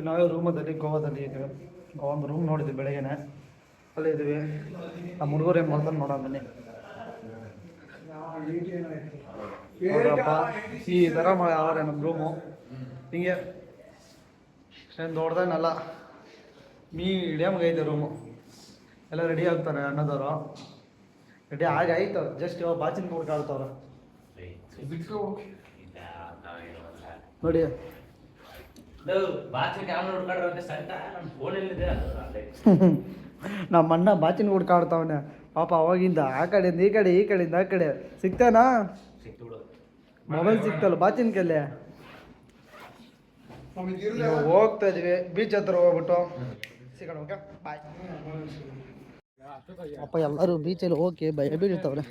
ನಾವೇ ರೂಮಲ್ಲಿ ಗೋವಾದಲ್ಲಿ ಇದ್ದೀವಿ. ಒಂದು ರೂಮ್ ನೋಡಿದ್ವಿ ಬೆಳಗ್ಗೆನೆ, ಅಲ್ಲೇ ಇದ್ದೀವಿ. ನಮ್ಮ ಹುಡುಗರು ಏನು ಮಾಡ್ತಾರೆ ನೋಡೋಣ ಬನ್ನಿ. ನೋಡ್ರಪ್ಪ, ಈ ಥರ ಅವರೇ ನಮ್ಮ ರೂಮು. ಹಿಂಗೆ ಏನು ದೊಡ್ಡದೇನಲ್ಲ, ಮೀಡಿಯಮ್ಗೆ ಐತೆ ರೂಮು. ಎಲ್ಲ ರೆಡಿ ಆಗ್ತಾರೆ ಅಣ್ಣದವರು. ರೆಡಿ ಆಯ್ತು, ಜಸ್ಟ್ ಇವಾಗ ಬಾಚಿನ ಹುಡ್ಕಾಡ್ತವ್ರೆ ನೋಡಿ. ನಮ್ಮ ಅಣ್ಣ ಬಾಚಿನ ಹುಡ್ಕಾಡ್ತಾವನೆ ಪಾಪ. ಅವಾಗಿಂದ ಆ ಕಡೆಯಿಂದ ಈ ಕಡೆ, ಈ ಕಡೆಯಿಂದ ಆ ಕಡೆ. ಸಿಗ್ತಾನಾ? ಮೊಬೈಲ್ ಸಿಗ್ತಲ್ಲ ಬಾಚಿನ ಕೈಲಿ. ಹೋಗ್ತಾ ಇದೀವಿ ಬೀಚ್ ಹತ್ರ ಹೋಗ್ಬಿಟ್ಟು ಸಿಗೋಣ. Okay bye. ಅಪ್ಪ ಎಲ್ಲರೂ ಬೀಚಲ್ಲಿ ಹೋಗಿ ಭಯ ಬೀಳ್ತವ್ರೆ.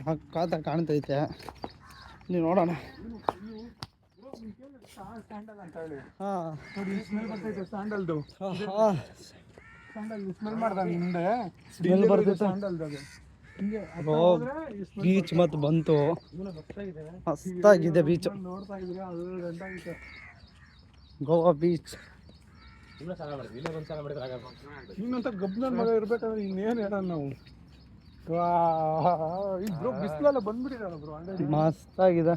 ಸಾಕಾತ ಕಾಣ್ತೈತೆ, ನೀವು ನೋಡೋಣ. ಬೀಚ್ ಮತ್ತು ಬಂತು, ಮಸ್ತಾಗಿದೆ ಬೀಚ್. ಗೋವಾ ಬೀಚ್. ಇನ್ನೊಂತ ಗಬ್ನ ಮಗ ಇರ್ಬೇಕಂದ್ರೆ ಇನ್ನೇನು ಹೇಳೋಣ ನಾವು. ಬಿಸಿಲೆಲ್ಲ ಬಂದ್ಬಿಟ್ಟಿರಲ್ಲ ಬ್ರೋ, ಮಸ್ತಾಗಿದೆ.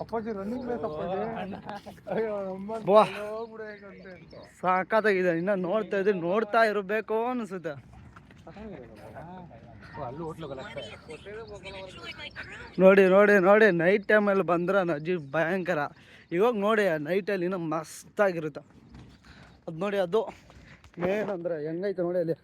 ಅಪ್ಪಾಜಿ ರನ್ನಿಂಗ್ ರೇಸ್ ಸಾಕಾಗಿದೆ. ಇನ್ನ ನೋಡ್ತಾ ಇದ್ರೆ ನೋಡ್ತಾ ಇರಬೇಕು ಅನ್ಸುತ್ತೆ. ನೋಡಿ ನೋಡಿ ನೋಡಿ, ನೈಟ್ ಟೈಮಲ್ಲಿ ಬಂದ್ರೆ ಅಜ್ಜಿ ಭಯಂಕರ. ಇವಾಗ ನೋಡಿ ನೈಟಲ್ಲಿ ಇನ್ನೂ ಮಸ್ತಾಗಿರುತ್ತೆ. ಅದು ನೋಡಿ, ಅದು ಮೇನ್ ಅಂದ್ರೆ ಹೆಂಗೈತೆ ನೋಡಿ ಅಲ್ಲಿ.